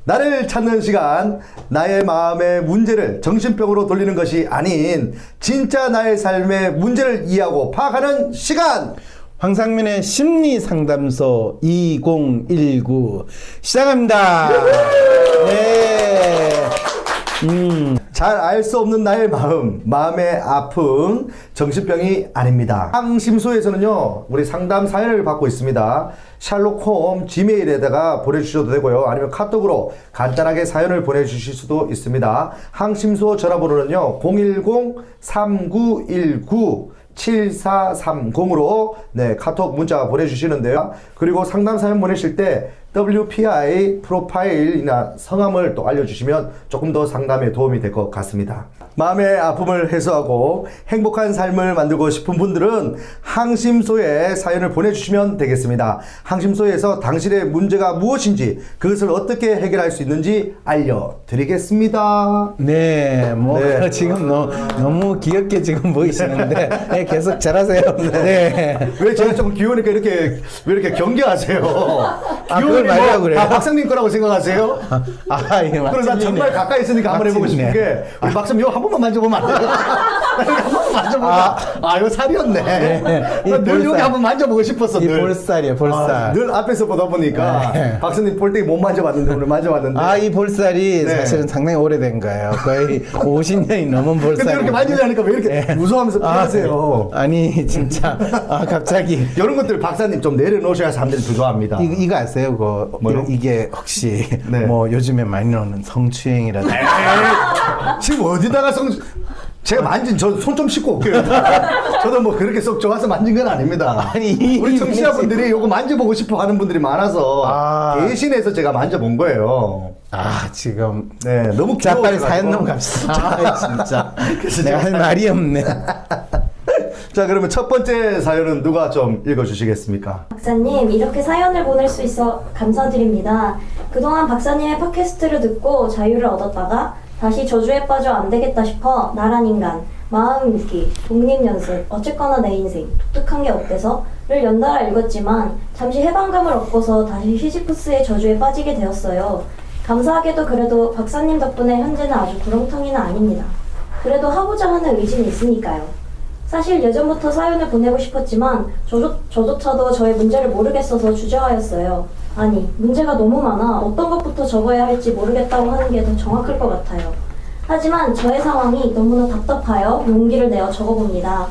나를 찾는 시간, 나의 마음의 문제를 정신병으로 돌리는 것이 아닌 진짜 나의 삶의 문제를 이해하고 파악하는 시간. 황상민의 심리상담소 2019 시작합니다. 네. 잘 알 수 없는 나의 마음의 아픔, 정신병이 아닙니다. 상심소에서는요, 우리 상담 사연을 받고 있습니다. 샬록홈 지메일에다가 보내주셔도 되고요. 아니면 카톡으로 간단하게 사연을 보내주실 수도 있습니다. 항심소 전화번호는요, 010-3919-7430으로 네, 카톡 문자 보내주시는데요. 그리고 상담 사연 보내실 때 WPI 프로파일이나 성함을 또 알려주시면 조금 더 상담에 도움이 될 것 같습니다. 마음의 아픔을 해소하고 행복한 삶을 만들고 싶은 분들은 항심소에 사연을 보내주시면 되겠습니다. 항심소에서 당신의 문제가 무엇인지, 그것을 어떻게 해결할 수 있는지 알려드리겠습니다. 네, 네. 지금 너무 귀엽게 지금 보이시는데, 네, 계속 잘하세요. 네. 왜 제가 좀 귀여우니까 왜 이렇게 경계하세요? 그걸 말하려고 그래요? 박사님 거라고 생각하세요? 예, 그래서 난 정말 가까이 있으니까 한번 해보고 싶은 게, 우리 박사님 이거 한 번만 만져보면 안 돼요? 한 번만 만져보자. 이거 살이었네. 늘 여기 한번 만져보고 싶었어. 이 늘. 볼살이에요, 볼살. 늘 앞에서 보다 보니까 박사님 볼때기 못 만져봤는데 오늘 만져봤는데. 이 볼살이 네. 사실은 상당히 오래된 거예요. 거의 50년이 넘은 볼살이. 근데 이렇게 만지려니까 왜 이렇게 무서워하면서 피하세요? 아니, 진짜. 갑자기. 이런 것들 박사님 좀 내려놓으셔야 사람들이 더 좋아합니다. 이거 아세요? 뭐요? 이게 혹시 네. 요즘에 많이 나오는 성추행이라든지. 지금 어디다가 제가 만진 저 손 좀 씻고 올게요. 저도 뭐 그렇게 속 좋아서 만진 건 아닙니다. 아니, 우리 청취자분들이 요거 만져보고 싶어 하는 분들이 많아서 대신해서 제가 만져본 거예요. 지금. 네, 너무 자, 빨리 귀여워가지고. 사연 넘어갑시다. 진짜. 그래서 내가 할 제가 말이 없네. 자, 그러면 첫 번째 사연은 누가 좀 읽어주시겠습니까? 박사님, 이렇게 사연을 보낼 수 있어 감사드립니다. 그동안 박사님의 팟캐스트를 듣고 자유를 얻었다가 다시 저주에 빠져 안 되겠다 싶어 나란 인간, 마음 읽기, 독립연습, 어쨌거나 내 인생, 독특한 게 어때서?를 연달아 읽었지만 잠시 해방감을 얻고서 다시 시지프스의 저주에 빠지게 되었어요. 감사하게도 그래도 박사님 덕분에 현재는 아주 구렁텅이는 아닙니다. 그래도 하고자 하는 의지는 있으니까요. 사실 예전부터 사연을 보내고 싶었지만 저조차도 저의 문제를 모르겠어서 주저하였어요. 아니, 문제가 너무 많아 어떤 것부터 적어야 할지 모르겠다고 하는 게 더 정확할 것 같아요. 하지만 저의 상황이 너무나 답답하여 용기를 내어 적어봅니다.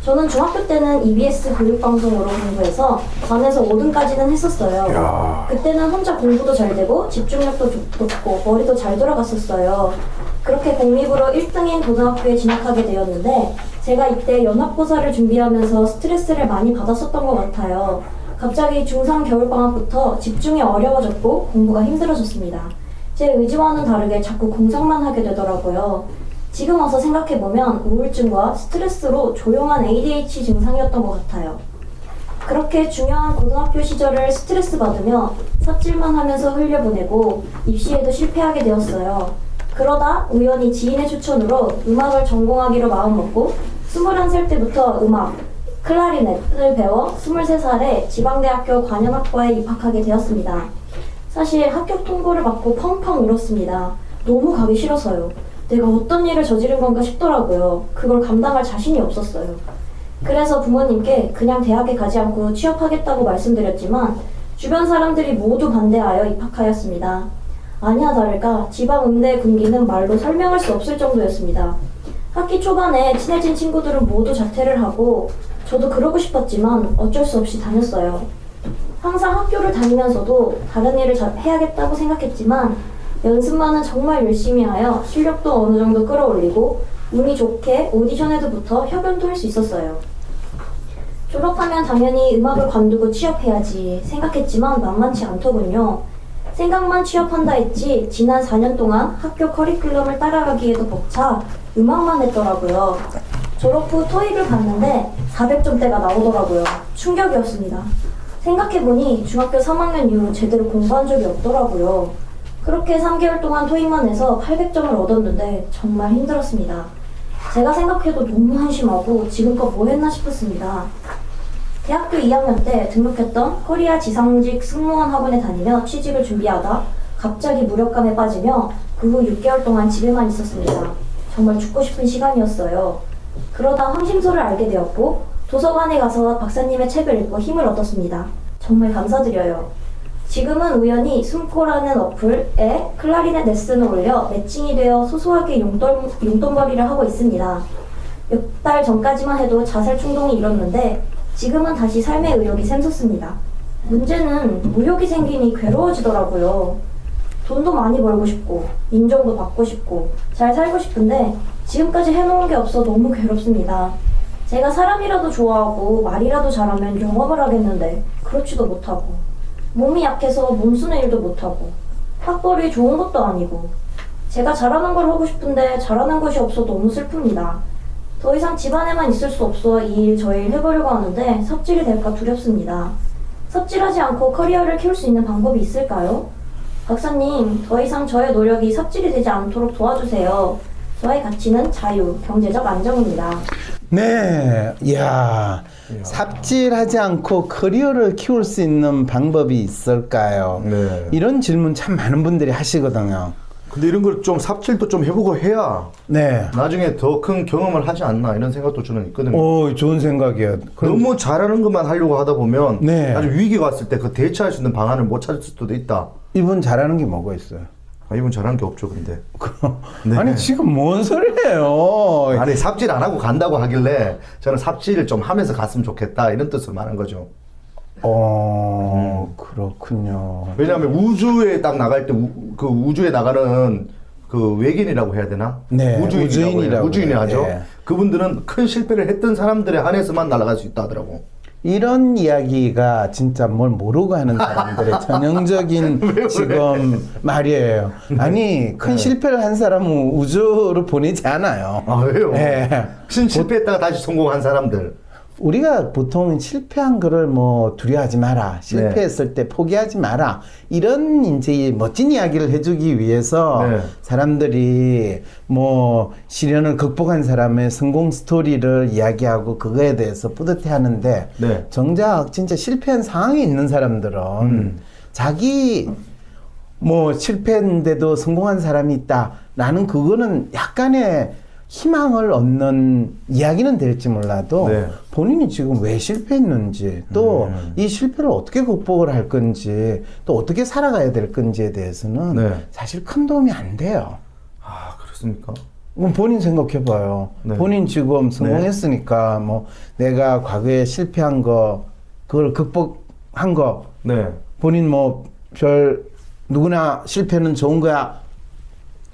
저는 중학교 때는 EBS 교육방송으로 공부해서 반에서 5등까지는 했었어요. 그때는 혼자 공부도 잘 되고 집중력도 좋고 머리도 잘 돌아갔었어요. 그렇게 공립으로 1등인 고등학교에 진학하게 되었는데 제가 이때 연합고사를 준비하면서 스트레스를 많이 받았었던 것 같아요. 갑자기 중3 겨울방학부터 집중이 어려워졌고 공부가 힘들어졌습니다. 제 의지와는 다르게 자꾸 공상만 하게 되더라고요. 지금 와서 생각해보면 우울증과 스트레스로 조용한 ADHD 증상이었던 것 같아요. 그렇게 중요한 고등학교 시절을 스트레스 받으며 삽질만 하면서 흘려보내고 입시에도 실패하게 되었어요. 그러다 우연히 지인의 추천으로 음악을 전공하기로 마음먹고 21살 때부터 음악, 클라리넷을 배워 23살에 지방대학교 관현악과에 입학하게 되었습니다. 사실 합격 통보를 받고 펑펑 울었습니다. 너무 가기 싫어서요. 내가 어떤 일을 저지른 건가 싶더라고요. 그걸 감당할 자신이 없었어요. 그래서 부모님께 그냥 대학에 가지 않고 취업하겠다고 말씀드렸지만 주변 사람들이 모두 반대하여 입학하였습니다. 아니나 다를까 지방음대 군기는 말로 설명할 수 없을 정도였습니다. 학기 초반에 친해진 친구들은 모두 자퇴를 하고 저도 그러고 싶었지만 어쩔 수 없이 다녔어요. 항상 학교를 다니면서도 다른 일을 해야겠다고 생각했지만 연습만은 정말 열심히 하여 실력도 어느 정도 끌어올리고 운이 좋게 오디션에도 붙어 협연도 할 수 있었어요. 졸업하면 당연히 음악을 관두고 취업해야지 생각했지만 만만치 않더군요. 생각만 취업한다 했지 지난 4년 동안 학교 커리큘럼을 따라가기에도 벅차 음악만 했더라고요. 졸업 후 토익을 봤는데 400점대가 나오더라고요. 충격이었습니다. 생각해보니 중학교 3학년 이후 제대로 공부한 적이 없더라고요. 그렇게 3개월 동안 토익만 해서 800점을 얻었는데 정말 힘들었습니다. 제가 생각해도 너무 한심하고 지금껏 뭐 했나 싶었습니다. 대학교 2학년 때 등록했던 코리아 지상직 승무원 학원에 다니며 취직을 준비하다 갑자기 무력감에 빠지며 그 후 6개월 동안 집에만 있었습니다. 정말 죽고 싶은 시간이었어요. 그러다 황심소를 알게 되었고 도서관에 가서 박사님의 책을 읽고 힘을 얻었습니다. 정말 감사드려요. 지금은 우연히 숨코라는 어플에 클라리넷 레슨을 올려 매칭이 되어 소소하게 용돈벌이를 하고 있습니다. 몇 달 전까지만 해도 자살 충동이 일었는데 지금은 다시 삶의 의욕이 샘솟습니다. 문제는 무욕이 생기니 괴로워지더라고요. 돈도 많이 벌고 싶고 인정도 받고 싶고 잘 살고 싶은데 지금까지 해놓은 게 없어 너무 괴롭습니다. 제가 사람이라도 좋아하고 말이라도 잘하면 영업을 하겠는데 그렇지도 못하고 몸이 약해서 몸 쓰는 일도 못하고 학벌이 좋은 것도 아니고 제가 잘하는 걸 하고 싶은데 잘하는 것이 없어 너무 슬픕니다. 더 이상 집안에만 있을 수 없어 이 일 저 일 해보려고 하는데 삽질이 될까 두렵습니다. 삽질하지 않고 커리어를 키울 수 있는 방법이 있을까요? 박사님, 더 이상 저의 노력이 삽질이 되지 않도록 도와주세요. 저의 가치는 자유, 경제적 안정입니다. 네, 이야, 삽질하지 않고 커리어를 키울 수 있는 방법이 있을까요? 네. 이런 질문 참 많은 분들이 하시거든요. 근데 이런 걸 좀 삽질도 좀 해보고 해야 네. 나중에 더 큰 경험을 하지 않나 이런 생각도 저는 있거든요. 오, 좋은 생각이에요. 너무 잘하는 것만 하려고 하다 보면 네. 아주 위기가 왔을 때 그 대처할 수 있는 방안을 못 찾을 수도 있다. 이분 잘하는 게 뭐가 있어요? 아, 이분 잘하는 게 없죠, 근데. 네. 아니, 지금 뭔 소리예요? 아니, 삽질 안 하고 간다고 하길래 저는 삽질을 좀 하면서 갔으면 좋겠다 이런 뜻으로 말한 거죠. 그렇군요. 왜냐하면 우주에 딱 나갈 때 그 우주에 나가는 그 외계인이라고 해야 되나? 네, 우주인이라고 우주인이 해요. 하죠. 예. 그분들은 큰 실패를 했던 사람들에 한해서만 날아갈 수 있다 하더라고. 이런 이야기가 진짜 뭘 모르고 하는 사람들의 전형적인 지금 말이에요. 아니, 큰 실패를 한 사람은 우주로 보내지 않아요. 아, 왜요? 예. 실패했다가 다시 성공한 사람들. 우리가 보통 실패한 거를 뭐 두려워하지 마라. 실패했을 때 포기하지 마라. 이런 이제 멋진 이야기를 해주기 위해서 네. 사람들이 뭐 시련을 극복한 사람의 성공 스토리를 이야기하고 그거에 대해서 뿌듯해 하는데 네. 정작 진짜 실패한 상황에 있는 사람들은 자기 뭐 실패했는데도 성공한 사람이 있다. 나는 그거는 약간의 희망을 얻는 이야기는 될지 몰라도 네. 본인이 지금 왜 실패했는지 또 이 실패를 어떻게 극복을 할 건지 또 어떻게 살아가야 될 건지에 대해서는 네. 사실 큰 도움이 안 돼요. 아, 그렇습니까? 그럼 본인 생각해봐요. 네. 본인 지금 성공했으니까 뭐 내가 과거에 실패한 거 그걸 극복한 거 네. 본인 뭐 별 누구나 실패는 좋은 거야.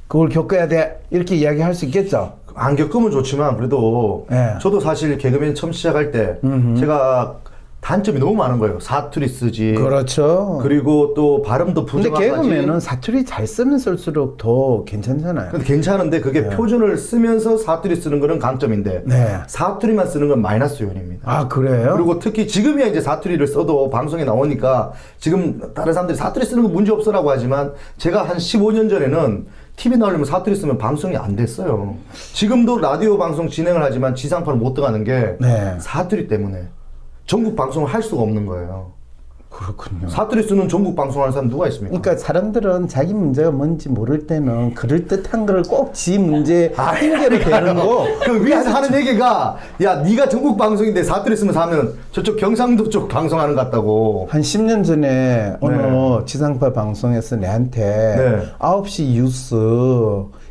그걸 겪어야 돼. 이렇게 이야기할 수 있겠죠. 안 겪으면 좋지만 그래도 네. 저도 사실 개그맨 처음 시작할 때 제가 단점이 너무 많은 거예요. 사투리 쓰지. 그렇죠. 그리고 또 발음도 근데 부정하지. 개그맨은 사투리 잘 쓰면 쓸수록 더 괜찮잖아요. 근데 괜찮은데 그게 표준을 쓰면서 사투리 쓰는 거는 강점인데 네. 사투리만 쓰는 건 마이너스 요인입니다. 아, 그래요? 그리고 특히 지금이야 이제 사투리를 써도 방송에 나오니까 지금 다른 사람들이 사투리 쓰는 거 문제 없어라고 하지만 제가 한 15년 전에는 TV 나오려면 사투리 쓰면 방송이 안 됐어요. 지금도 라디오 방송 진행을 하지만 지상파를 못 들어가는 게 네. 사투리 때문에 전국 방송을 할 수가 없는 거예요. 그렇군요. 사투리 쓰는 전국 방송하는 사람 누가 있습니까? 그러니까 사람들은 자기 문제가 뭔지 모를 때는 그럴듯한 걸 꼭 지 문제 핑계로 대는 거. 그 위에서 하는 얘기가 야 네가 전국 방송인데 사투리 쓰면서 하면 저쪽 경상도 쪽 방송하는 것 같다고. 한 10년 전에 어느 지상파 방송에서 내한테 네. 9시 뉴스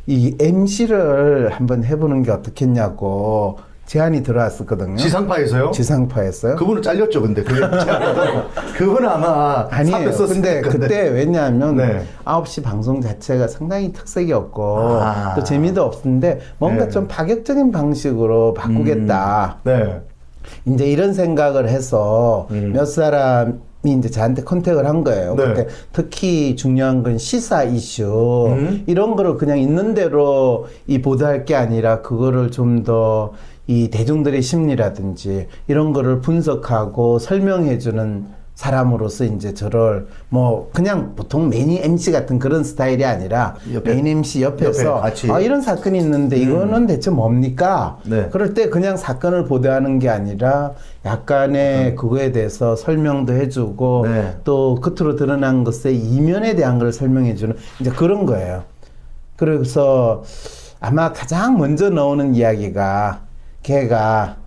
이 MC를 한번 해보는 게 어떻겠냐고 제안이 들어왔었거든요. 지상파에서요? 지상파에서요? 그분은 잘렸죠, 근데. 그분은 아마 아니에요. 사표 썼을 근데 건데. 그때 왜냐하면 네. 9시 방송 자체가 상당히 특색이 없고 아. 또 재미도 없는데 뭔가 네. 좀 파격적인 방식으로 바꾸겠다. 네. 이제 이런 생각을 해서 몇 사람이 이제 저한테 컨택을 한 거예요. 네. 그때 특히 중요한 건 시사 이슈 이런 거를 그냥 있는 대로 이 보도할 게 아니라 그거를 좀 더 이 대중들의 심리라든지 이런 거를 분석하고 설명해주는 사람으로서 이제 저를 뭐 그냥 보통 메인 MC 같은 그런 스타일이 아니라 옆에, 메인 MC 옆에서 옆에 같이. 이런 사건이 있는데 이거는 대체 뭡니까? 네. 그럴 때 그냥 사건을 보도하는 게 아니라 약간의 그거에 대해서 설명도 해주고 네. 또 겉으로 드러난 것의 이면에 대한 걸 설명해주는 이제 그런 거예요. 그래서 아마 가장 먼저 나오는 이야기가 걔가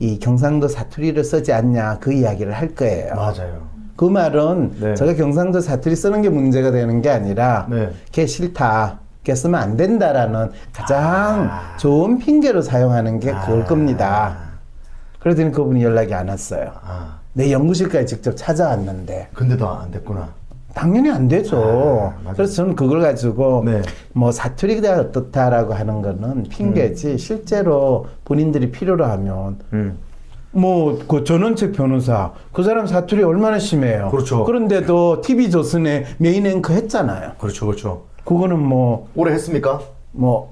이 경상도 사투리를 쓰지 않냐 그 이야기를 할 거예요. 맞아요. 그 말은 네. 제가 경상도 사투리 쓰는 게 문제가 되는 게 아니라 네. 걔 싫다. 걔 쓰면 안 된다라는 가장 좋은 핑계로 사용하는 게 그걸 겁니다. 그러더니 그분이 연락이 안 왔어요. 아, 내 연구실까지 직접 찾아왔는데 근데도 안 됐구나. 당연히 안 되죠. 맞아요. 그래서 저는 그걸 가지고 네. 뭐 사투리가 어떻다라고 하는 거는 핑계지 실제로 본인들이 필요로 하면 뭐 그 전원책 변호사 그 사람 사투리 얼마나 심해요. 그렇죠. 그런데도 TV조선에 메인 앵커 했잖아요. 그렇죠, 그렇죠. 그거는 뭐 오래 했습니까?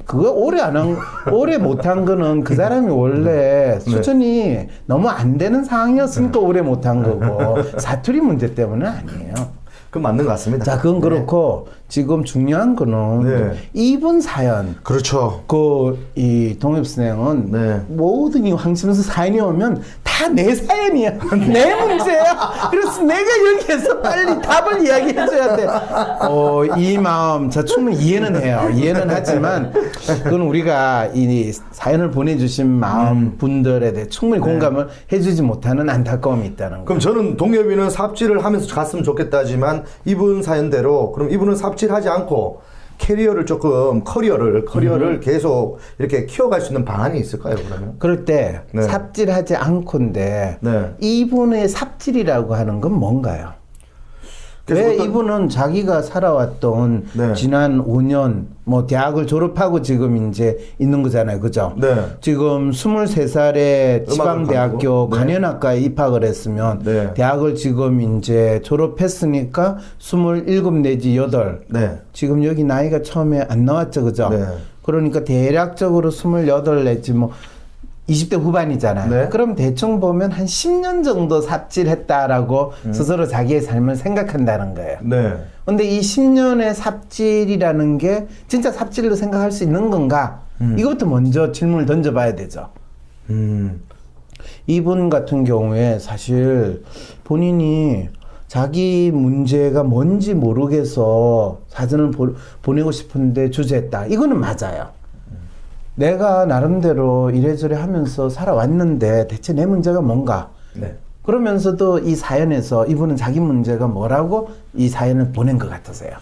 그거 오래 못한 거는 그 사람이 원래 수준이 너무 안 되는 상황이었으니까 오래 못한 거고 사투리 문제 때문은 아니에요. 그 맞는 것 같습니다. 자, 그건 그렇고 지금 중요한 거는 네. 이분 사연 그렇죠. 이 동엽선생은 네. 모든 이 황심수 사연이 오면 다 내 사연이야. 내 문제야. 그래서 내가 여기에서 빨리 답을 이야기해줘야 돼. 이 마음 저 충분히 이해는 해요. 이해는 하지만 그건 우리가 이 사연을 보내주신 마음 분들에 대해 충분히 공감을 해주지 못하는 안타까움이 있다는 거. 그럼 저는 동엽이는 삽질을 하면서 갔으면 좋겠다지만 이분 사연대로 그럼 이분은 삽질하지 않고 커리어를 계속 이렇게 키워갈 수 있는 방안이 있을까요, 그러면? 그럴 때 네. 삽질하지 않고인데 네. 이분의 삽질이라고 하는 건 뭔가요? 그래서 왜 어떤- 이분은 자기가 살아왔던 네. 지난 5년 뭐 대학을 졸업하고 지금 이제 있는 거잖아요. 그죠? 네. 지금 23살에 지방대학교 가지고. 네. 관현악과에 입학을 했으면 네. 대학을 지금 이제 졸업했으니까 27 내지 8. 네. 지금 여기 나이가 처음에 안 나왔죠. 그죠? 네. 그러니까 대략적으로 28 내지 뭐 20대 후반이잖아요. 네. 그럼 대충 보면 한 10년 정도 삽질했다라고 스스로 자기의 삶을 생각한다는 거예요. 네. 근데 이 10년의 삽질이라는 게 진짜 삽질로 생각할 수 있는 건가? 이것부터 먼저 질문을 던져봐야 되죠. 이분 같은 경우에 사실 본인이 자기 문제가 뭔지 모르겠어 사진을 보내고 싶은데 주저했다. 이거는 맞아요. 내가 나름대로 이래저래 하면서 살아왔는데 대체 내 문제가 뭔가? 네. 그러면서도 이 사연에서 이분은 자기 문제가 뭐라고 이 사연을 보낸 것 같으세요.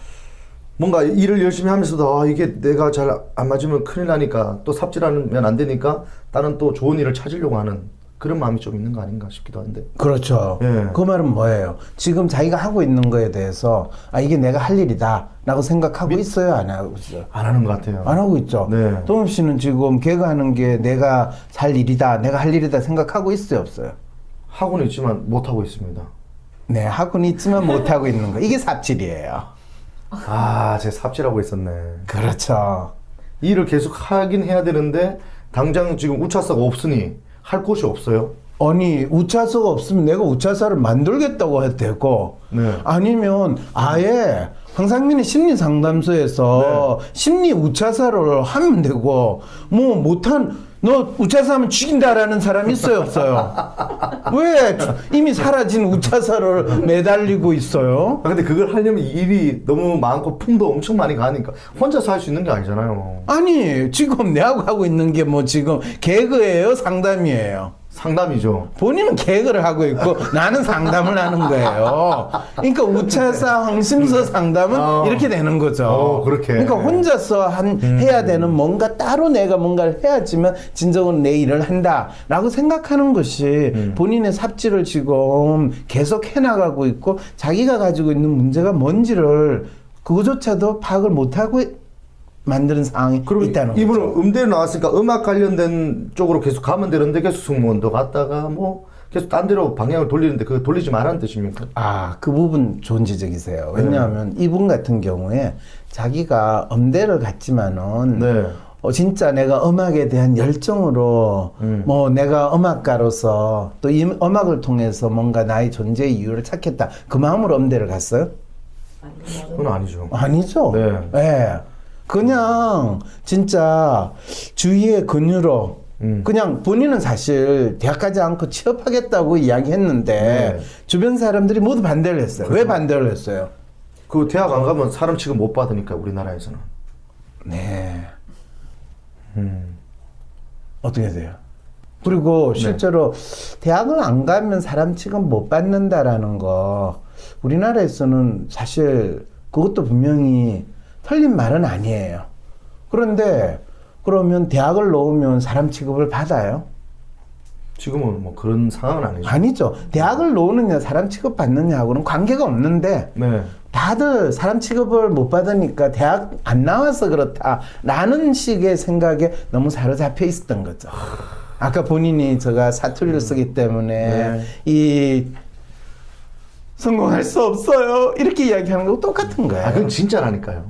뭔가 일을 열심히 하면서도 이게 내가 잘 안 맞으면 큰일 나니까 또 삽질하면 안 되니까 다른 또 좋은 일을 찾으려고 하는 그런 마음이 좀 있는 거 아닌가 싶기도 한데. 그렇죠. 예. 그 말은 뭐예요? 지금 자기가 하고 있는 거에 대해서 이게 내가 할 일이다 라고 생각하고 있어요? 안 하고 있어요? 안 하는 것 같아요. 안 하고 있죠. 네. 동엽 씨는 지금 걔가 하는 게 내가 할 일이다, 내가 할 일이다 생각하고 있어요, 없어요? 하고는 있지만 못 하고 있습니다. 네, 하고는 있지만 못 하고 있는 거. 이게 삽질이에요. 아, 제가 삽질하고 있었네. 그렇죠. 일을 계속 하긴 해야 되는데 당장 지금 우차사가 없으니 할 곳이 없어요. 아니 우차사가 없으면 내가 우차사를 만들겠다고 해도 되고 네. 아니면 아예 황상민의 심리상담소에서 심리 우차사를 하면 되고 뭐 못한 너 우차사 하면 죽인다라는 사람 있어요 없어요? 왜 이미 사라진 우차사를 매달리고 있어요? 아, 근데 그걸 하려면 일이 너무 많고 품도 엄청 많이 가니까 혼자서 할 수 있는 게 아니잖아요. 아니 지금 내하고 하고 있는 게 뭐 지금 개그예요 상담이에요? 상담이죠. 본인은 개그를 하고 있고 나는 상담을 하는 거예요. 그러니까 우차사 황심서 상담은 이렇게 되는 거죠. 그렇게. 그러니까 혼자서 해야 되는 뭔가 따로 내가 뭔가를 해야지만 진정으로 내 일을 한다라고 생각하는 것이 본인의 삽질을 지금 계속 해나가고 있고 자기가 가지고 있는 문제가 뭔지를 그거조차도 파악을 못하고 만드는 상황이 그럼 있다는 거죠. 이분은 음대에 나왔으니까 음악 관련된 쪽으로 계속 가면 되는데 계속 승무원도 갔다가 뭐 계속 딴 데로 방향을 돌리는데 그거 돌리지 말라는 뜻입니까? 그 부분 좋은 지적이세요. 왜냐하면 이분 같은 경우에 자기가 음대를 갔지만은 네. 진짜 내가 음악에 대한 열정으로 뭐 내가 음악가로서 또 이 음악을 통해서 뭔가 나의 존재의 이유를 찾겠다. 그 마음으로 음대를 갔어요? 그건 아니죠. 아니죠. 네. 예. 그냥 진짜 주위의 권유로 그냥 본인은 사실 대학 가지 않고 취업하겠다고 이야기했는데 네. 주변 사람들이 모두 반대를 했어요. 왜 반대를 했어요? 그 대학 안 가면 사람 취급 못 받으니까 우리나라에서는. 네. 어떻게 돼요? 그리고 실제로 대학을 안 가면 사람 취급 못 받는다라는 거 우리나라에서는 사실 그것도 분명히 틀린 말은 아니에요. 그런데 그러면 대학을 넣으면 사람 취급을 받아요? 지금은 뭐 그런 상황은 아니죠. 아니죠. 대학을 넣느냐 사람 취급 받느냐하고는 관계가 없는데 네. 다들 사람 취급을 못 받으니까 대학 안 나와서 그렇다라는 식의 생각에 너무 사로잡혀 있었던 거죠. 아까 본인이 제가 사투리를 쓰기 때문에 네. 이 성공할 수 없어요 이렇게 이야기하는 거 똑같은 거예요. 아, 그건 진짜라니까요.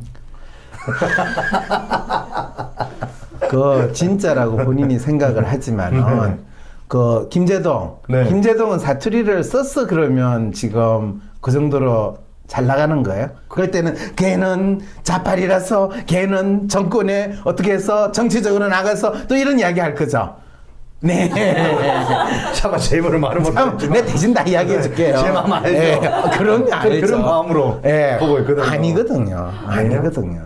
그 진짜라고 본인이 생각을 하지만은 그 김재동, 네. 김재동은 사투리를 썼어 그러면 지금 그 정도로 잘 나가는 거예요? 그럴 때는 걔는 자팔이라서 걔는 정권에 어떻게 해서 정치적으로 나가서 또 이런 이야기 할 거죠. 네. 차마 제 입으로 말은 못하지만 내 대신 다 이야기해 줄게요. 제 마음 알죠. 그런 알죠. 그런 마음으로 보고 있거든요. 아니거든요. 아니거든요.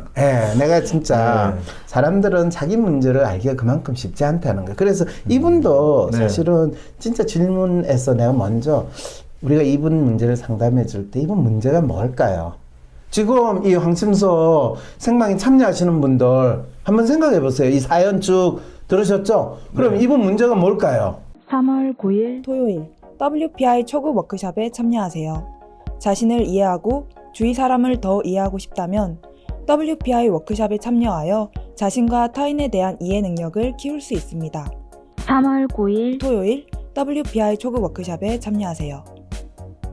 내가 진짜 네. 사람들은 자기 문제를 알기가 그만큼 쉽지 않다는 거예요. 그래서 이분도 네. 사실은 진짜 질문에서 내가 먼저 우리가 이분 문제를 상담해 줄 때 이분 문제가 뭘까요? 지금 이 황심소 생방에 참여하시는 분들 한번 생각해 보세요. 이 사연 쭉 들으셨죠? 그럼 네. 이분 문제가 뭘까요? 3월 9일 토요일 WPI 초급 워크숍에 참여하세요. 자신을 이해하고 주위 사람을 더 이해하고 싶다면 WPI 워크숍에 참여하여 자신과 타인에 대한 이해 능력을 키울 수 있습니다. 3월 9일 토요일 WPI 초급 워크숍에 참여하세요.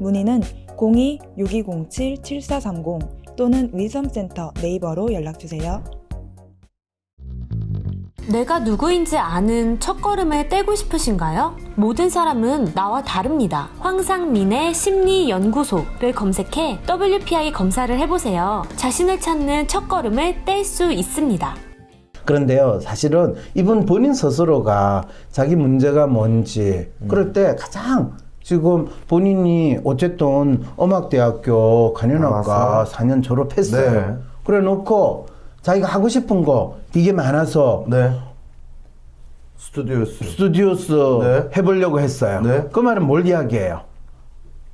문의는 02-6207-7430 또는 윌섬센터 네이버로 연락주세요. 내가 누구인지 아는 첫걸음을 떼고 싶으신가요? 모든 사람은 나와 다릅니다. 황상민의 심리연구소를 검색해 WPI 검사를 해보세요. 자신을 찾는 첫걸음을 뗄 수 있습니다. 그런데요, 사실은 이분 본인 스스로가 자기 문제가 뭔지 그럴 때 가장 지금 본인이 어쨌든 음악대학교 간현악과 나와서? 4년 졸업했어요. 네. 그래 놓고 자기가 하고 싶은 거 되게 많아서 네. 스튜디오스. 스튜디오스 네. 해보려고 했어요. 네. 그 말은 뭘 이야기해요?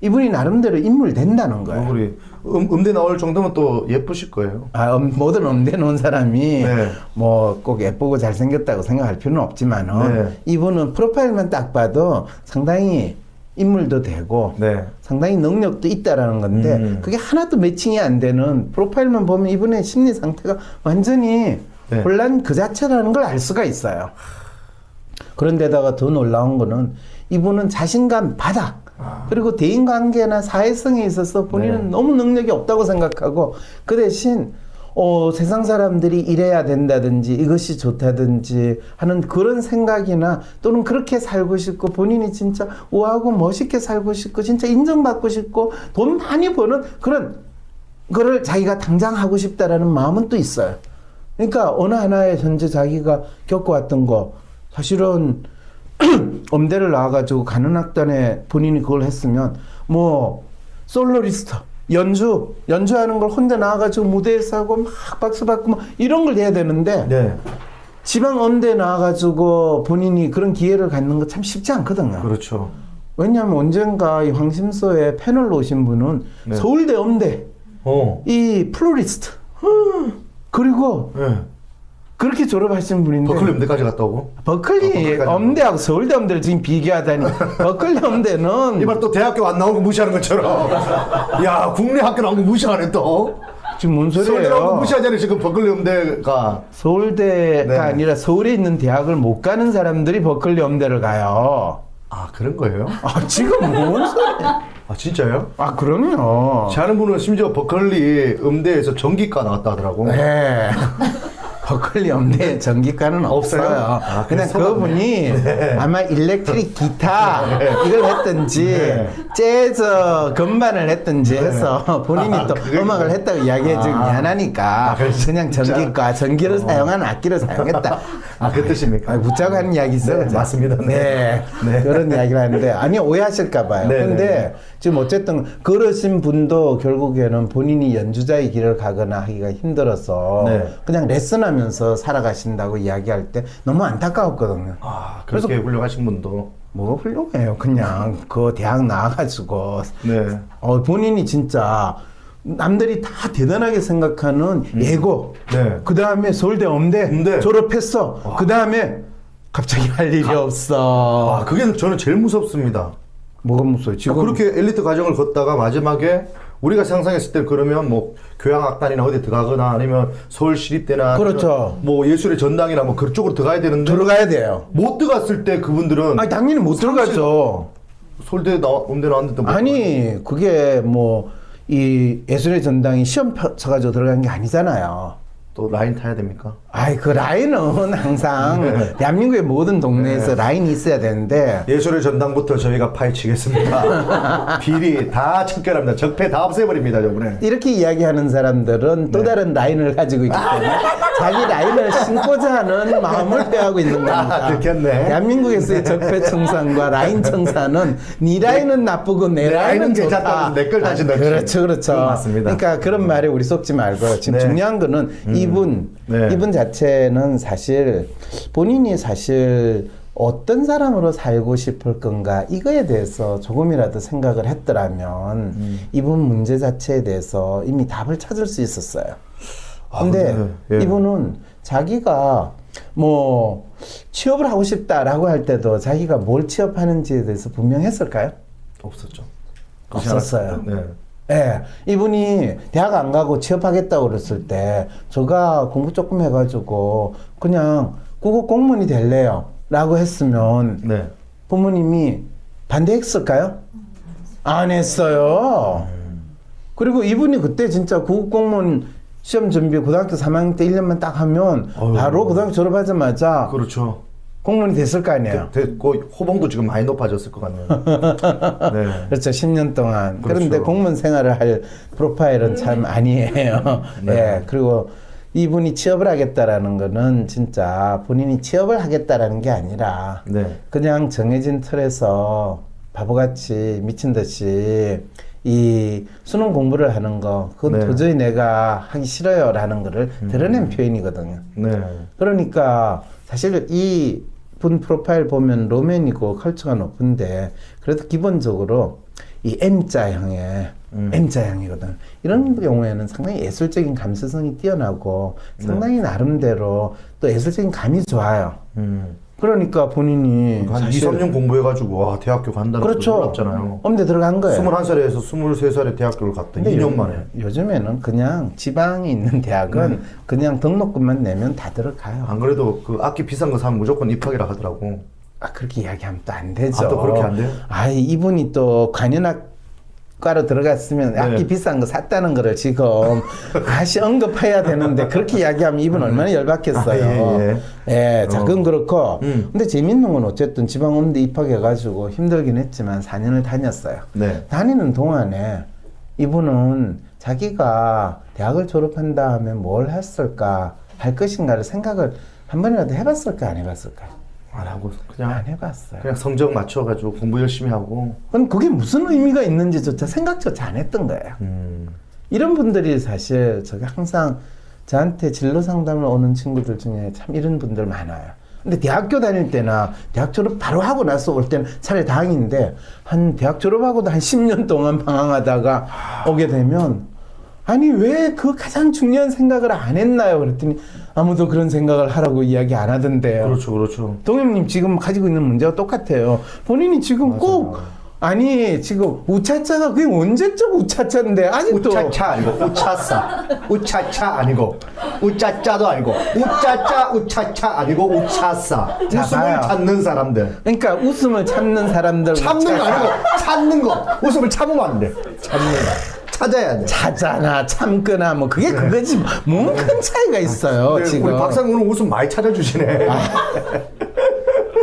이분이 나름대로 인물 된다는 거예요. 우리 음대 나올 정도면 또 예쁘실 거예요. 모든 음대 놓은 사람이 네. 뭐 꼭 예쁘고 잘생겼다고 생각할 필요는 없지만은 네. 이분은 프로파일만 딱 봐도 상당히 인물도 되고 네. 상당히 능력도 있다라는 건데 그게 하나도 매칭이 안 되는 프로파일만 보면 이분의 심리 상태가 완전히 네. 혼란 그 자체라는 걸 알 수가 있어요. 그런데다가 더 놀라운 거는 이분은 자신감 바닥 그리고 대인관계나 사회성에 있어서 본인은 네. 너무 능력이 없다고 생각하고 그 대신 세상 사람들이 이래야 된다든지 이것이 좋다든지 하는 그런 생각이나 또는 그렇게 살고 싶고 본인이 진짜 우아하고 멋있게 살고 싶고 진짜 인정받고 싶고 돈 많이 버는 그런 거를 자기가 당장 하고 싶다라는 마음은 또 있어요. 그러니까 어느 하나에 현재 자기가 겪어왔던 거 사실은 음대를 나와가지고 간현악단에 본인이 그걸 했으면 뭐 솔로리스트 연주하는 걸 혼자 나와가지고 무대에서 하고 막 박수 받고 막 이런 걸 해야 되는데 네. 지방 음대 나와가지고 본인이 그런 기회를 갖는 거 참 쉽지 않거든요. 그렇죠. 왜냐하면 언젠가 이 황심소에 패널로 오신 분은 네. 서울대 음대 이 플로리스트 그리고 네. 그렇게 졸업하신 분인데 버클리 음대까지 갔다 오고. 버클리 버클리까지 음대하고 서울대 음대를 지금 비교하다니 버클리 음대는 이발 또 대학교 안 나온 거 무시하는 것처럼. 야, 국내 학교 나온 거 무시하네 또. 지금 뭔 서울대 나온 거 소리예요? 무시하잖아요. 지금 버클리 음대가. 서울대가 네. 아니라 서울에 있는 대학을 못 가는 사람들이 버클리 음대를 가요. 아, 그런 거예요? 지금 뭔 소리야? 아, 진짜요? 그럼요. 제 아는 분은 심지어 버클리 음대에서 전기과 나왔다 하더라고. 네. 버클리 음대에 전기과는 없어요. 없어요? 그냥 그래서 그분이 아마 일렉트릭 기타 이걸 했든지 재즈 건반을 했든지 해서 본인이 또 음악을 했다고 이야기해 주기 미안하니까 그냥 전기과 전기를 사용한 악기를 사용했다. 그 뜻입니까? 웃자고 하는 이야기 있어요. 네, 맞습니다. 네. 네. 그런 이야기를 하는데 아니 오해하실까 봐요. 네, 근데 네. 지금 어쨌든 그러신 분도 결국에는 본인이 연주자의 길을 가거나 하기가 힘들어서 네. 그냥 레슨하면서 살아가신다고 이야기할 때 너무 안타까웠거든요. 그렇게 훌륭하신 분도. 뭐 훌륭해요. 그냥 그 대학 나와가지고 네. 본인이 진짜 남들이 다 대단하게 생각하는 예고. 네. 그 다음에 서울대 음대 졸업했어. 그 다음에 갑자기 할 일이 없어. 그게 저는 제일 무섭습니다. 뭐가 무서워요? 지금 그렇게 엘리트 과정을 걷다가 마지막에 우리가 상상했을 때 그러면 뭐 교향악단이나 어디 들어가거나 아니면 서울시립대나 그렇죠. 아니면 뭐 예술의 전당이나 뭐 그쪽으로 들어가야 되는데 들어가야 돼요. 못 들어갔을 때 그분들은 아니 당연히 못 들어가죠. 서울대 음대 나왔는데 뭐 아니 그게 뭐 이 예술의 전당이 시험 쳐가지고 들어간 게 아니잖아요. 또 라인 타야 됩니까? 아이 그 라인은 항상 대한민국의 모든 동네에서 라인이 있어야 되는데 예술의 전당부터 저희가 파헤치겠습니다. 비리 다 척결합니다. 적폐 다 없애버립니다, 저번에. 이렇게 이야기하는 사람들은 또 다른 라인을 가지고 있기 때문에 자기 라인을 신고자 하는 마음을 표하고 있는 겁니다. 들켰네. 대한민국에서의 적폐 청산과 라인 청산은 네 라인은 나쁘고 내 라인은 좋다. 괜찮다면서 내 걸 다시 넣지. 그렇죠, 그렇죠. 맞습니다. 그러니까 그런 말에 우리 속지 말고요. 지금 네. 중요한 거는 이분 자체는 사실 본인이 사실 어떤 사람으로 살고 싶을 건가 이거에 대해서 조금이라도 생각을 했더라면 이분 문제 자체에 대해서 이미 답을 찾을 수 있었어요. 근데 예. 이분은 자기가 뭐 취업을 하고 싶다라고 할 때도 자기가 뭘 취업하는지에 대해서 분명했을까요? 없었죠. 없었어요. 네. 예, 이분이 대학 안 가고 취업하겠다고 그랬을 때 제가 공부 조금 해가지고 그냥 국어 공무원이 될래요 라고 했으면 네. 부모님이 반대했을까요? 안 했어요. 그리고 이분이 그때 진짜 국어 공무원 시험 준비 고등학교 3학년 때 1년만 딱 하면 바로 고등학교 졸업하자마자 그렇죠. 공무원이 됐을 거 아니에요. 됐고 호봉도 지금 많이 높아졌을 것 같네요. 네. 그렇죠. 10년 동안. 그렇죠. 그런데 공무원 생활을 할 프로파일은 참 아니에요. 네. 예. 그리고 이분이 취업을 하겠다라는 거는 진짜 본인이 취업을 하겠다라는 게 아니라 네. 그냥 정해진 틀에서 바보같이 미친 듯이 이 수능 공부를 하는 거 그건 네. 도저히 내가 하기 싫어요라는 거를 드러낸 표현이거든요. 네. 그러니까 사실 이 분 프로파일 보면 로맨이고 컬처가 높은데 그래도 기본적으로 이 M자형의 M자형이거든. 이런 경우에는 상당히 예술적인 감수성이 뛰어나고 상당히 나름대로 또 예술적인 감이 좋아요. 그러니까 본인이 한 2, 3년 공부해가지고 와 대학교 간다는 그렇죠. 것도 놀랍잖아요. 엄대 들어간 거예요. 21살에서 23살에 대학교를 갔다. 근데 2년 만에. 요즘에는 그냥 지방에 있는 대학은 그냥 등록금만 내면 다 들어가요. 안 그래도 그 악기 비싼 거 사면 무조건 입학이라 하더라고. 아, 그렇게 이야기하면 또 안 되죠. 아, 또 그렇게 안 돼요? 아이, 이분이 또 관현악과로 들어갔으면 악기 비싼 거 샀다는 거를 지금 다시 언급해야 되는데 그렇게 이야기하면 이분 얼마나 열받겠어요. 예, 자, 그건 그렇고. 근데 재밌는 건 어쨌든 지방음대 입학해가지고 힘들긴 했지만 4년을 다녔어요. 네. 다니는 동안에 이분은 자기가 대학을 졸업한 다음에 뭘 했을까 할 것인가를 생각을 한 번이라도 해봤을까 안 해봤을까? 안 하고 안 그냥 해봤어요. 그냥 성적 맞춰가지고 공부 열심히 하고. 그럼 그게 무슨 의미가 있는지조차 생각조차 안 했던 거예요. 이런 분들이 사실 제가 항상 저한테 진로 상담을 오는 친구들 중에 참 이런 분들 많아요. 근데 대학교 다닐 때나 대학 졸업 바로 하고 나서 올 때는 차라리 다행인데 한 대학 졸업하고도 한 10년 동안 방황하다가 오게 되면 아니 왜 그 가장 중요한 생각을 안 했나요? 그랬더니 아무도 그런 생각을 하라고 이야기 안 하던데요. 그렇죠, 그렇죠. 동엽님 지금 가지고 있는 문제가 똑같아요. 본인이 지금 맞아요. 꼭 아니 지금 우차차가 그게 언제적 우차차인데 아직도 우차차 아니고 우차싸. 우차차 아니고 우짜짜도 아니고 우짜짜 우차차 아니고 우차싸. 자, 웃음을 봐요. 찾는 사람들. 그러니까 웃음을 참는 사람들 참는 거 우차차. 아니고 찾는 거. 웃음을 참으면 안 돼. 참는 거. 찾아야 돼. 찾아나 참거나 뭐 그게 그거지 뭔 큰 차이가 있어요. 네, 지금 우리 박사님 오늘 웃음 많이 찾아주시네.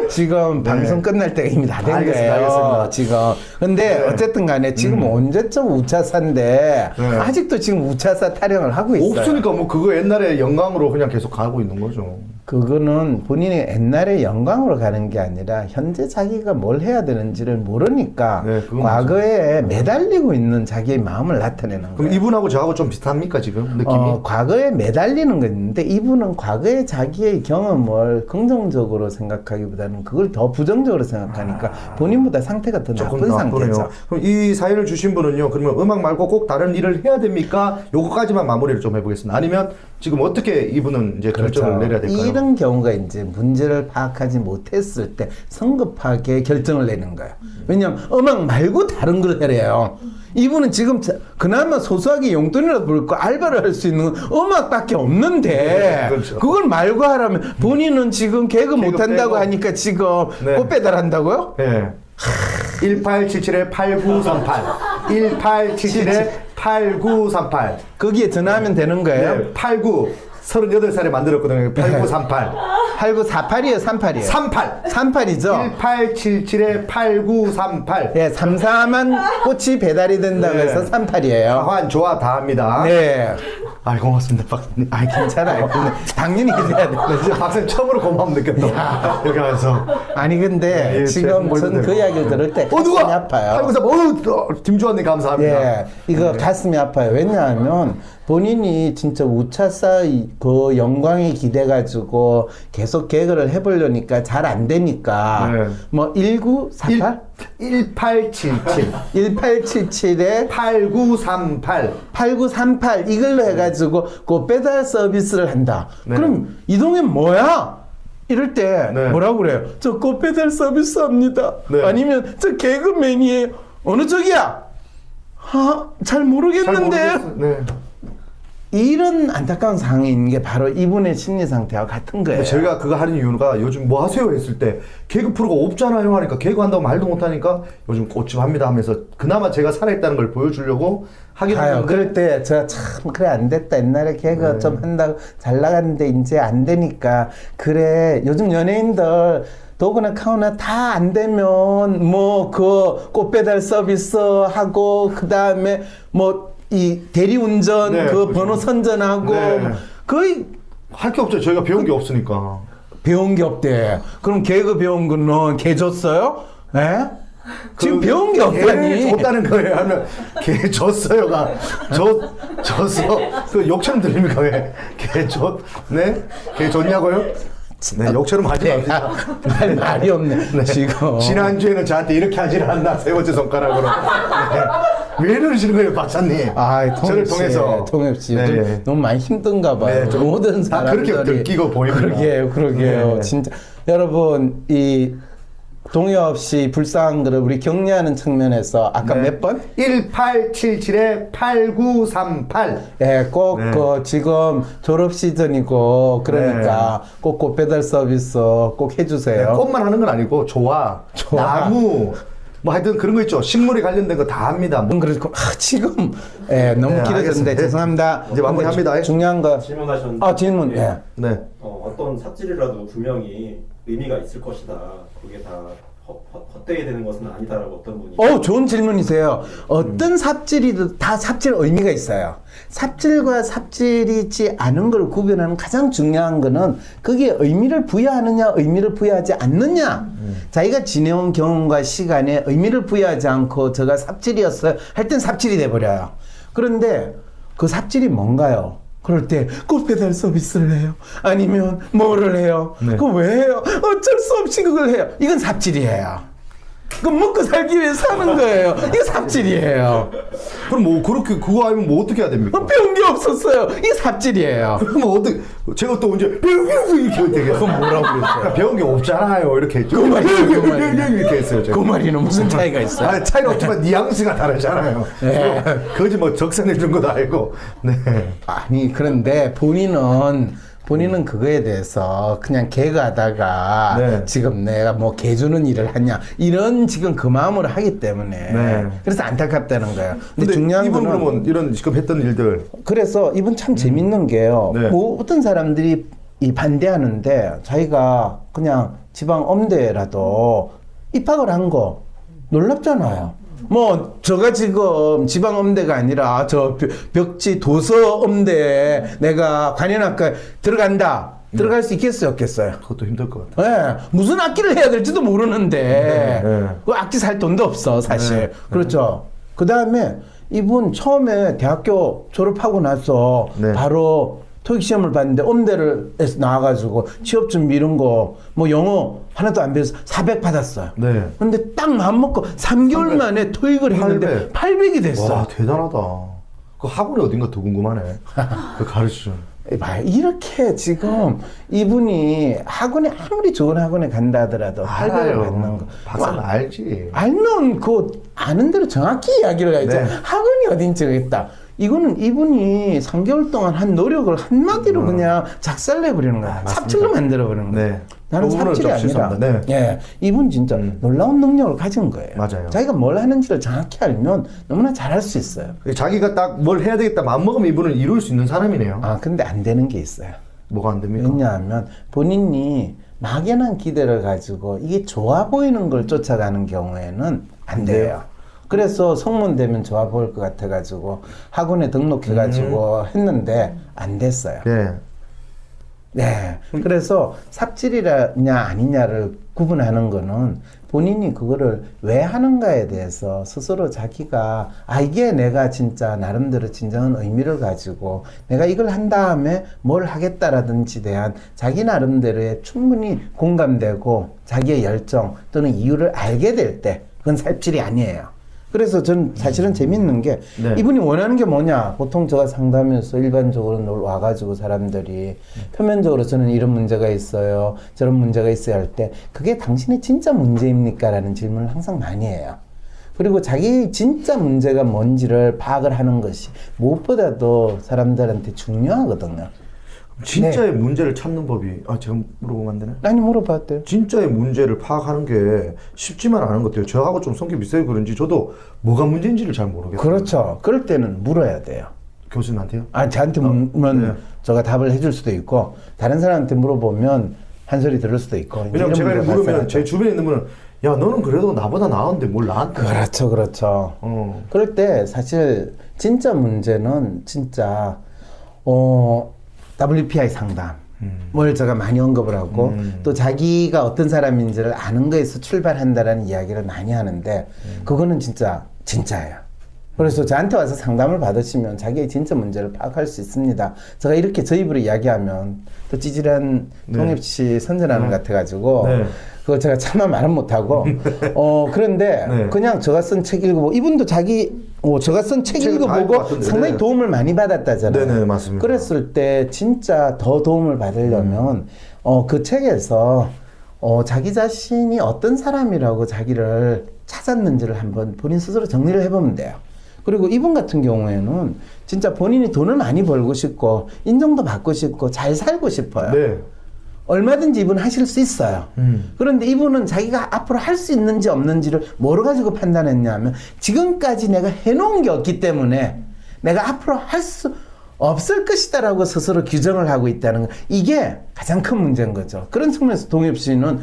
지금 방송 끝날 때가 이미 다 된 거예요. 알겠습니다. 지금. 근데 어쨌든 간에 지금 언제쯤 우차사인데 아직도 지금 우차사 타령을 하고 있어요. 없으니까 뭐 그거 옛날에 영광으로 그냥 계속 가고 있는 거죠. 그거는 본인이 옛날에 영광으로 가는 게 아니라 현재 자기가 뭘 해야 되는지를 모르니까 네, 그건 과거에 매달리고 있는 자기의 마음을 나타내는 그럼 거예요. 이분하고 저하고 좀 비슷합니까 지금 느낌이? 과거에 매달리는 건 있는데 이분은 과거에 자기의 경험을 긍정적으로 생각하기보다는 그걸 더 부정적으로 생각하니까 본인보다 상태가 더 조금 나쁜 나쁘네요. 상태죠. 그럼 이 사연을 주신 분은요. 그러면 음악 말고 꼭 다른 일을 해야 됩니까? 요거까지만 마무리를 좀 해보겠습니다. 아니면 지금 어떻게 이분은 이제 결정을 내려야 될까요? 이런 경우가 이제 문제를 파악하지 못했을 때 성급하게 결정을 내는 거예요. 왜냐하면 음악 말고 다른 걸 해래요. 이분은 지금 그나마 소소하게 용돈이라도 벌고 알바를 할 수 있는 음악밖에 없는데 그렇죠. 그걸 말고 하라면 본인은 지금 개그 못한다고 빼고. 하니까 지금 네. 꽃 배달한다고요? 네. 1877-8938 1877-8938 거기에 전화하면 되는 거예요? 네, 89 38살에 만들었거든요. 8938 8948이에요? 38이에요? 38 38이죠? 1877-8938 네, 3,4만 꽃이 배달이 된다고 네. 해서 38이에요. 가환 좋아 다 합니다. 네. 아 고맙습니다 박사님. 아, 괜찮아요. 근데 당연히 그래야 돼. 진짜 박사님 처음으로 고마움 느꼈다. 여기 와서. 아니 근데 예, 지금 제가 전 그 이야기를 들을 때 가슴이 누가? 아파요. 8938 김주환님 감사합니다. 예, 이거 가슴이 아파요. 왜냐하면 본인이 진짜 우차사 그 영광에 기대가지고 계속 개그를 해보려니까 잘 안 되니까 네. 뭐 1948? 1877 1877에 8938 8938 이걸로 해가지고 그 배달 서비스를 한다. 네. 그럼 이동현 뭐야? 이럴 때 네. 뭐라고 그래요? 저 꽃 배달 서비스 합니다. 네. 아니면 저 개그맨이에요. 어느 쪽이야? 잘 모르겠는데. 네. 이런 안타까운 상황이 있는 게 바로 이분의 심리 상태와 같은 거예요. 저희가 그거 하는 이유가 요즘 뭐 하세요 했을 때 개그 프로가 없잖아요 하니까 개그 한다고 말도 못하니까 요즘 꽃집 합니다 하면서 그나마 제가 살아있다는 걸 보여주려고 하긴 가요. 했는데 그럴 때 제가 참 그래 안 됐다. 옛날에 개그 네. 좀 한다고 잘 나갔는데 이제 안 되니까 그래. 요즘 연예인들 도구나 카우나 다 안 되면 뭐 그 꽃배달 서비스 하고 그 다음에 뭐 이 대리운전 네, 그 그렇죠. 번호 선전하고 네. 거의 할 게 없죠. 저희가 배운 게 없으니까. 배운 게 없대. 그럼 개그 배운 거는 개 줬어요? 예? 지금 배운 게 없다니. 개를 줬다는 거예요. 하면 개 줬어요가 줬어. 그 욕처럼 들립니까 왜? 개 줬? 네? 개 줬냐고요? 네, 욕처럼 하지 맙시다. 말이 없네. 지금. 지난주에는 저한테 이렇게 하지를 않나 세 번째 손가락으로. 네. 왜 이러시는 거예요, 박사님? 저를 통해서. 통엽 씨, 네, 요즘 네. 너무 많이 힘든가 봐요. 네, 좀 모든 다 사람들이 그렇게 느끼고 보입니다. 그러게요. 네. 진짜 여러분 이 동엽 씨 불쌍한 거를 우리 격려하는 측면에서 아까 네. 몇 번? 1877-8938. 예, 꼭 네. 그 지금 졸업 시즌이고 그러니까 꼭 꽃배달 서비스 꼭 해주세요. 꽃만 하는 건 아니고 조화, 나무, 뭐 하여튼 그런 거 있죠. 식물에 관련된 거 다 합니다. 뭐. 그래서 지금 예, 너무 네, 길어졌는데 알겠습니다. 죄송합니다. 이제 마무리합니다. 중요한 거 질문하셨는데 질문. 예. 네. 어떤 삽질이라도 분명히 의미가 있을 것이다. 그게 다 헛되게 되는 것은 아니다라고 어떤 분이 좋은 질문이세요. 어떤 삽질이든 다 삽질 의미가 있어요. 삽질과 삽질이지 않은 걸 구별하는 가장 중요한 거는 그게 의미를 부여하느냐, 의미를 부여하지 않느냐. 자기가 지내온 경험과 시간에 의미를 부여하지 않고 저가 삽질이었어요. 할 땐 삽질이 돼버려요. 그런데 그 삽질이 뭔가요? 그럴 때 꽃배달 서비스를 해요. 아니면 뭐를 해요. 네. 그거 왜 해요? 어쩔 수 없이 그걸 해요. 이건 삽질이에요. 그럼 먹고 살기 위해서 사는 거예요. 이거 삽질이에요. 그럼 뭐 그렇게 그거 알면 뭐 어떻게 해야 됩니까? 배운 게 없었어요. 이게 삽질이에요. 그럼 뭐 어떻게 제가 또 언제 배우겠어 이렇게 되겠어? 그럼 뭐라고 그랬어요? 배운 게 없잖아요. 이렇게 했죠. 그 말이에요. 이렇게 했어요. 제가. 그 말이는 무슨 차이가 있어요? 아니, 차이는 없지만 뉘앙스가 다르잖아요. 네. 그거지 뭐 적선해 준 것도 알고. 네. 아니 그런데 본인은 본인은 그거에 대해서 그냥 개가하다가 네. 지금 내가 뭐 개주는 일을 하냐 이런 지금 그 마음으로 하기 때문에 네. 그래서 안타깝다는 거예요. 근데 중요한 이분 거는 그러면 이런 지금 했던 일들 그래서 이분 참 재밌는 게요. 네. 뭐 어떤 사람들이 이 반대하는데 자기가 그냥 지방 엄대라도 입학을 한 거 놀랍잖아요. 뭐 저가 지금 지방 엄대가 아니라 저 벽지 도서 엄대에 내가 관현악과에 들어간다. 들어갈 수 있겠어요, 없겠어요? 그것도 힘들 것 같아요. 예, 무슨 악기를 해야 될지도 모르는데 네. 그 악기 살 돈도 없어 사실. 네. 그렇죠. 그 다음에 이분 처음에 대학교 졸업하고 나서 네. 바로 토익 시험을 봤는데 엄대를 해서 나와가지고 취업 준비 이런 거 뭐 영어 하나도 안 배워서 400 받았어요. 네. 근데 딱 마음 먹고 3개월 만에 토익을 했는데 800이 됐어. 와 대단하다. 그 학원이 어딘가 더 궁금하네. 그 가르치는. 봐, 이렇게 지금 이분이 학원에 아무리 좋은 학원에 간다 하더라도 800을 받는 거. 박사는 와, 알지. 알면 그 아는 대로 정확히 이야기를 해야지. 네. 학원이 어딘지 있다. 이거는 이분이 3개월 동안 한 노력을 한마디로 그냥 작살내버리는 거야. 맞습니다. 삽질로 만들어버리는 거야. 네. 나는 그 부분은 삽질이 좀 아니라. 실수합니다. 네. 예, 이분 진짜 놀라운 능력을 가진 거예요. 맞아요. 자기가 뭘 하는지를 정확히 알면 너무나 잘할 수 있어요. 자기가 딱 뭘 해야 되겠다 마음먹으면 이분은 이룰 수 있는 사람이네요. 아, 근데 안 되는 게 있어요. 뭐가 안 됩니까? 왜냐하면 본인이 막연한 기대를 가지고 이게 좋아 보이는 걸 쫓아가는 경우에는 안 돼요. 그래서 성문 되면 좋아 보일 것 같아가지고 학원에 등록해가지고 했는데 안 됐어요. 네. 네. 그래서 삽질이냐 아니냐를 구분하는 거는 본인이 그거를 왜 하는가에 대해서 스스로 자기가 아 이게 내가 진짜 나름대로 진정한 의미를 가지고 내가 이걸 한 다음에 뭘 하겠다라든지 대한 자기 나름대로의 충분히 공감되고 자기의 열정 또는 이유를 알게 될 때 그건 삽질이 아니에요. 그래서 전 사실은 재밌는 게 네. 이분이 원하는 게 뭐냐. 보통 제가 상담에서 일반적으로 와가지고 사람들이 표면적으로 저는 이런 문제가 있어요. 저런 문제가 있어야 할 때 그게 당신의 진짜 문제입니까? 라는 질문을 항상 많이 해요. 그리고 자기 진짜 문제가 뭔지를 파악을 하는 것이 무엇보다도 사람들한테 중요하거든요. 진짜의 문제를 찾는 법이 제가 물어보면 안 되나요? 아니 물어봤대요. 진짜의 문제를 파악하는 게 쉽지만 않은 것 같아요. 저하고 좀 성격이 비슷해서 그런지 저도 뭐가 문제인지를 잘 모르겠어요. 그렇죠. 그럴 때는 물어야 돼요. 교수님한테요? 아, 저한테 물으면 네. 제가 답을 해줄 수도 있고 다른 사람한테 물어보면 한 소리 들을 수도 있고. 왜냐면 제가 이런 문제가 물으면 제 발생하죠. 주변에 있는 분은 야 너는 그래도 나보다 나은데 뭘 나한테 그렇죠, 그렇죠. 그럴 때 사실 진짜 문제는 진짜 WPI 상담. 뭘 제가 많이 언급을 하고 또 자기가 어떤 사람인지를 아는 거에서 출발한다라는 이야기를 많이 하는데 그거는 진짜예요. 그래서 저한테 와서 상담을 받으시면 자기의 진짜 문제를 파악할 수 있습니다. 제가 이렇게 저 입으로 이야기하면 또 찌질한 통입시 선전하는 것 같아가지고 네. 그거 제가 차마 말은 못하고 그런데 네. 그냥 제가 쓴 책 읽어보고 이분도 제가 쓴 책 책을 다 읽고 읽어보고 왔던데. 상당히 네. 도움을 많이 받았다잖아요. 네네, 맞습니다. 그랬을 때 진짜 더 도움을 받으려면 그 책에서 자기 자신이 어떤 사람이라고 자기를 찾았는지를 한번 본인 스스로 정리를 해보면 돼요. 그리고 이분 같은 경우에는 진짜 본인이 돈을 많이 벌고 싶고 인정도 받고 싶고 잘 살고 싶어요. 네. 얼마든지 이분 하실 수 있어요. 그런데 이분은 자기가 앞으로 할 수 있는지 없는지를 뭐로 가지고 판단했냐면 지금까지 내가 해놓은 게 없기 때문에 내가 앞으로 할 수 없을 것이다라고 스스로 규정을 하고 있다는 거. 이게 가장 큰 문제인 거죠. 그런 측면에서 동엽 씨는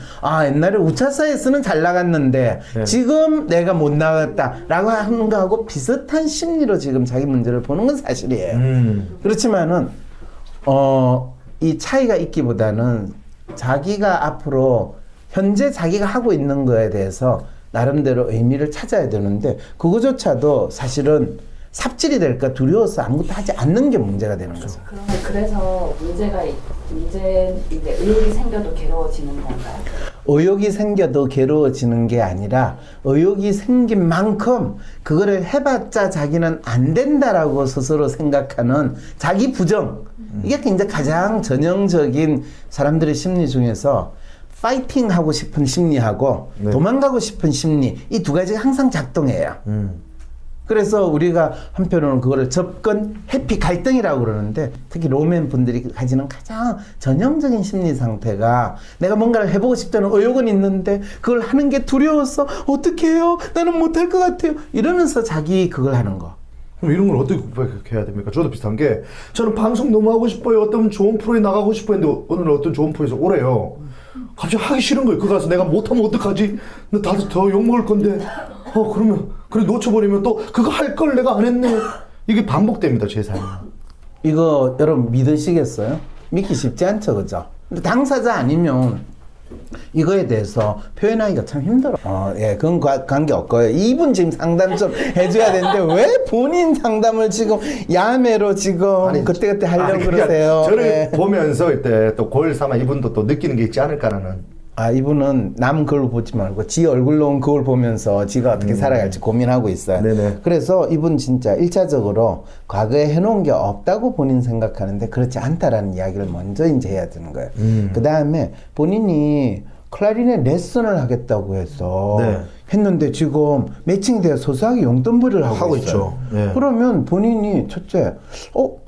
옛날에 우차사에서는 잘 나갔는데 네. 지금 내가 못 나갔다라고 하는 거하고 비슷한 심리로 지금 자기 문제를 보는 건 사실이에요. 그렇지만은 이 차이가 있기보다는 자기가 앞으로 현재 자기가 하고 있는 거에 대해서 나름대로 의미를 찾아야 되는데 그거조차도 사실은 삽질이 될까 두려워서 아무것도 하지 않는 게 문제가 되는 거죠. 그러면 그래서 이제 의욕이 생겨도 괴로워지는 건가요? 의욕이 생겨도 괴로워지는 게 아니라 의욕이 생긴 만큼 그거를 해봤자 자기는 안 된다라고 스스로 생각하는 자기 부정. 이게 굉장히 가장 전형적인 사람들의 심리 중에서 파이팅 하고 싶은 심리하고 네. 도망가고 싶은 심리 이 두 가지가 항상 작동해요. 그래서 우리가 한편으로는 그거를 접근 해피 갈등이라고 그러는데, 특히 로맨 분들이 가지는 가장 전형적인 심리 상태가 내가 뭔가를 해보고 싶다는 의욕은 있는데 그걸 하는 게 두려워서 어떻게 해요? 나는 못할 것 같아요. 이러면서 자기 그걸 하는 거. 그럼 이런 걸 어떻게 극복해야 됩니까? 저도 비슷한 게 저는 방송 너무 하고 싶어요. 어떤 좋은 프로에 나가고 싶어 했는데 오늘 어떤 좋은 프로에서 오래요. 갑자기 하기 싫은 거예요. 그거 가서 내가 못하면 어떡하지? 나 다들 더 욕먹을 건데. 그러면 그래 놓쳐버리면 또 그거 할 걸 내가 안 했네. 이게 반복됩니다. 제 삶에. 이거 여러분 믿으시겠어요? 믿기 쉽지 않죠, 그죠? 근데 당사자 아니면 이거에 대해서 표현하기가 참 힘들어. 예, 그건 관계 없고요. 이분 지금 상담 좀 해줘야 되는데 왜 본인 상담을 지금 야매로 지금 아니, 그때그때 하려고 그러니까 그러세요? 저를 예. 보면서 이때 또 고일 삼아 이분도 또 느끼는 게 있지 않을까라는. 이분은 남 걸로 보지 말고 지 얼굴로 온 그걸 보면서 지가 어떻게 살아갈지 고민하고 있어요. 네네. 그래서 이분 진짜 1차적으로 과거에 해놓은 게 없다고 본인 생각하는데 그렇지 않다라는 이야기를 먼저 이제 해야 되는 거예요. 그 다음에 본인이 클라리넷 레슨을 하겠다고 해서 네. 했는데 지금 매칭되어 소소하게 용돈벌이를 하고 있어요. 있죠. 네. 그러면 본인이 첫째,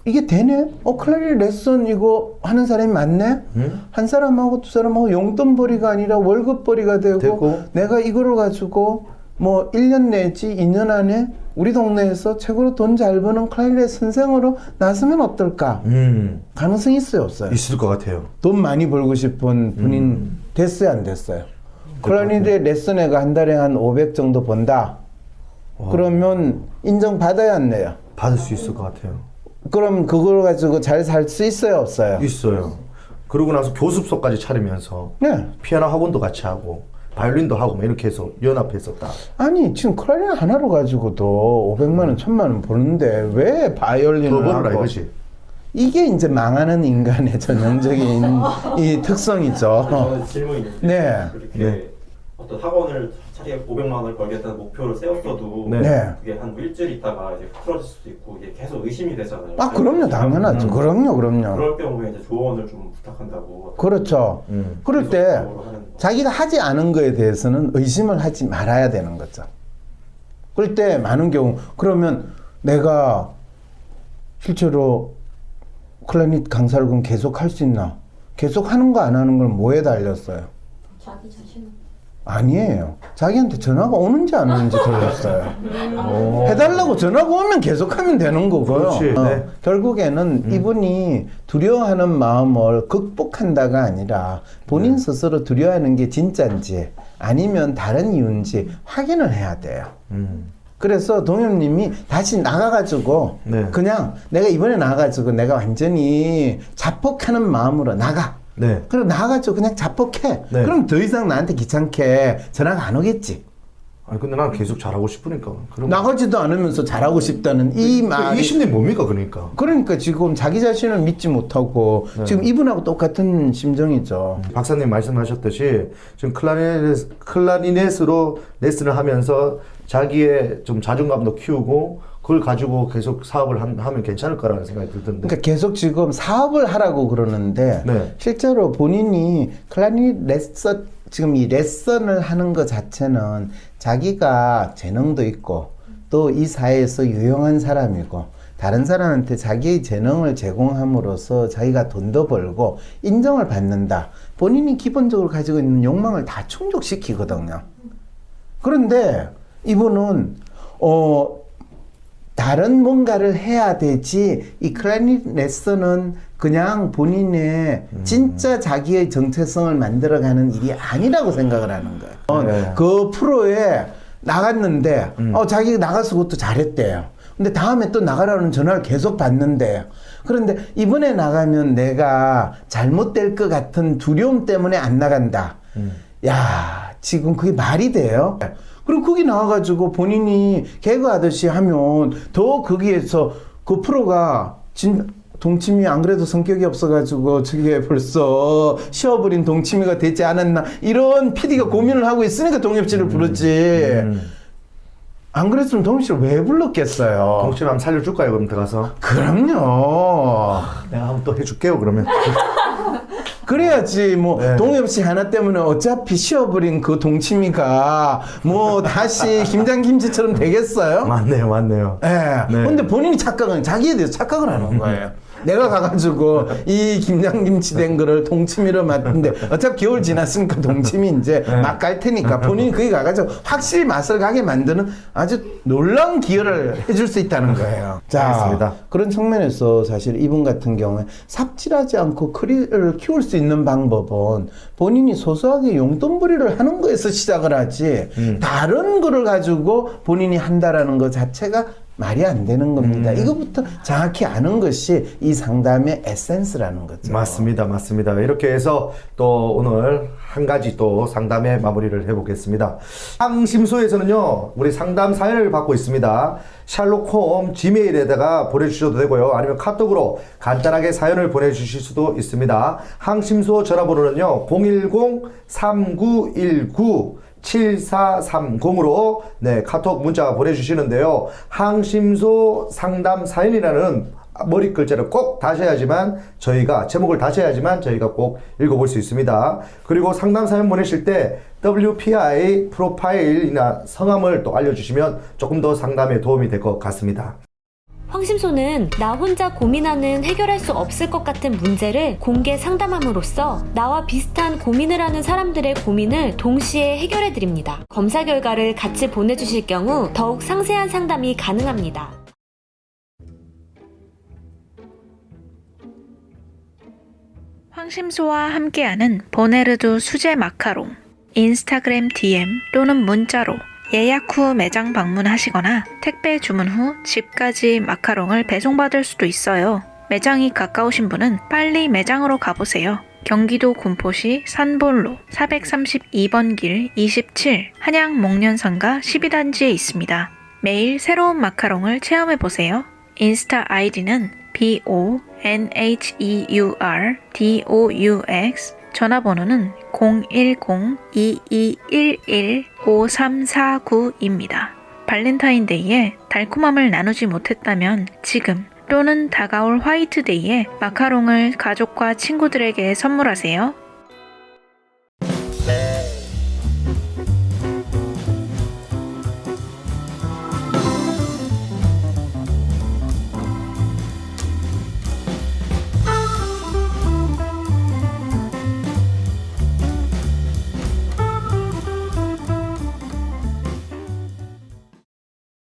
이게 되네? 클라리넷 레슨 이거 하는 사람이 많네? 한 사람하고 두 사람하고 용돈벌이가 아니라 월급벌이가 되고 내가 이거를 가지고 뭐 1년 내지 2년 안에 우리 동네에서 최고로 돈 잘 버는 클라리넷 선생으로 나서면 어떨까? 가능성이 있어요, 없어요? 있을 것 같아요. 돈 많이 벌고 싶은 분인 됐어요, 안 됐어요? 클라리넷 레슨회가 한 달에 한 500 정도 번다. 그러면 인정받아야 안 내요? 받을 수 있을 것 같아요. 그럼 그걸 가지고 잘 살 수 있어요, 없어요? 있어요. 그러고 나서 교습소까지 차리면서 네. 피아노 학원도 같이 하고 바이올린도 하고 뭐 이렇게 해서 연합했었다. 아니 지금 클라리넷 하나로 가지고도 500만 원, 1000만 원 버는데 왜 더 바이올린을 벌어라 하고? 이거지. 이게 이제 망하는 인간의 전형적인 이 특성이죠. 저는 질문이 있는데 네. 그렇게 네. 어떤 학원을 차리게 500만 원을 벌겠다는 목표를 세웠어도 네. 네. 그게 한 일주일 있다가 이제 틀어질 수도 있고 이게 계속 의심이 되잖아요. 그럼요, 당연하죠. 그럼요. 그럴 경우에 이제 조언을 좀 부탁한다고. 그렇죠. 그럴 때 지속적으로 하는 거. 자기가 하지 않은 거에 대해서는 의심을 하지 말아야 되는 거죠. 그럴 때 많은 경우 그러면 내가 실제로 클라리넷 강사를 그럼 계속 할 수 있나? 계속 하는 거 안 하는 걸 뭐에 달렸어요? 자기 자신. 아니에요. 자기한테 전화가 오는지 안 오는지 달렸어요. 해달라고 전화가 오면 계속하면 되는 거고요. 그렇지, 네. 결국에는 이분이 두려워하는 마음을 극복한다가 아니라 본인 스스로 두려워하는 게 진짜인지 아니면 다른 이유인지 확인을 해야 돼요. 그래서 동엽님이 다시 나가가지고 네. 그냥 내가 이번에 나가가지고 내가 완전히 자폭하는 마음으로 나가. 네. 그럼 나가가지고 그냥 자폭해. 네. 그럼 더 이상 나한테 귀찮게 전화가 안 오겠지. 아니 근데 난 계속 잘하고 싶으니까. 그럼 나가지도 않으면서 잘하고 싶다는 이 말이. 이 심리 뭡니까 그러니까. 그러니까 지금 자기 자신을 믿지 못하고 지금 이분하고 똑같은 심정이죠. 박사님 말씀하셨듯이 지금 클라리넷으로 레슨을 하면서 자기의 좀 자존감도 키우고 그걸 가지고 계속 사업을 하면 괜찮을 거라는 생각이 들던데. 그러니까 계속 지금 사업을 하라고 그러는데 네. 실제로 본인이 클라리넷 레슨 지금 이 레슨을 하는 것 자체는 자기가 재능도 있고 또 이 사회에서 유용한 사람이고 다른 사람한테 자기의 재능을 제공함으로써 자기가 돈도 벌고 인정을 받는다. 본인이 기본적으로 가지고 있는 욕망을 다 충족시키거든요. 그런데 이분은 다른 뭔가를 해야 되지 이 클라리넷 레슨은 그냥 본인의 진짜 자기의 정체성을 만들어가는 일이 아니라고 생각을 하는 거예요. 네. 그 프로에 나갔는데 자기가 나가서 그것도 잘했대요. 근데 다음에 또 나가라는 전화를 계속 받는데 그런데 이번에 나가면 내가 잘못될 것 같은 두려움 때문에 안 나간다. 야, 지금 그게 말이 돼요? 그리고 거기 나와가지고 본인이 개그하듯이 하면 더 거기에서 그 프로가 동치미 안 그래도 성격이 없어가지고 저게 벌써 쉬어버린 동치미가 되지 않았나 이런 PD가 고민을 하고 있으니까 동엽씨를 부르지. 안 그랬으면 동엽씨를 왜 불렀겠어요? 동치미 한번 살려줄까요 그럼 들어가서? 그럼요. 내가 한번 또 해줄게요 그러면. 그래야지 뭐 네. 동엽 씨 하나 때문에 어차피 쉬어버린 그 동치미가 뭐 다시 김장김치처럼 되겠어요? 맞네요, 맞네요. 예. 네. 근데 본인이 자기에 대해서 착각을 하는 거예요. 내가 가가지고 이 김장김치 된 거를 동치미로 만드는데 어차피 겨울 지났으니까 동치미 이제 맛 갈 테니까 본인이 거기 가가지고 확실히 맛을 가게 만드는 아주 놀라운 기여를 해줄 수 있다는 거예요. 자, 알겠습니다. 그런 측면에서 사실 이분 같은 경우에 삽질하지 않고 크리를 키울 수 있는 방법은 본인이 소소하게 용돈벌이를 하는 거에서 시작을 하지 다른 거를 가지고 본인이 한다라는 것 자체가 말이 안 되는 겁니다. 이거부터 정확히 아는 것이 이 상담의 에센스라는 거죠. 맞습니다, 맞습니다. 이렇게 해서 또 오늘 한 가지 또 상담의 마무리를 해보겠습니다. 상심소에서는요, 우리 상담 사연을 받고 있습니다. 샬록홈 지메일에다가 보내주셔도 되고요. 아니면 카톡으로 간단하게 사연을 보내주실 수도 있습니다. 항심소 전화번호는요, 010-3919 7430으로 네, 카톡 문자 보내주시는데요. 항심소 상담 사연이라는 머리 글자를 꼭 다셔야지만 저희가 제목을 다셔야지만 저희가 꼭 읽어볼 수 있습니다. 그리고 상담 사연 보내실 때 WPI 프로파일이나 성함을 또 알려주시면 조금 더 상담에 도움이 될 것 같습니다. 황심소는 나 혼자 고민하는 해결할 수 없을 것 같은 문제를 공개 상담함으로써 나와 비슷한 고민을 하는 사람들의 고민을 동시에 해결해 드립니다. 검사 결과를 같이 보내주실 경우 더욱 상세한 상담이 가능합니다. 황심소와 함께하는 보네르두 수제 마카롱, 인스타그램 DM 또는 문자로 예약 후 매장 방문하시거나 택배 주문 후 집까지 마카롱을 배송받을 수도 있어요. 매장이 가까우신 분은 빨리 매장으로 가보세요. 경기도 군포시 산본로 432번 길 27 한양 목련상가 12단지에 있습니다. 매일 새로운 마카롱을 체험해보세요. 인스타 아이디는 BONHEURDOUX, 전화번호는 010-2211-5349입니다. 발렌타인데이에 달콤함을 나누지 못했다면 지금 또는 다가올 화이트데이에 마카롱을 가족과 친구들에게 선물하세요.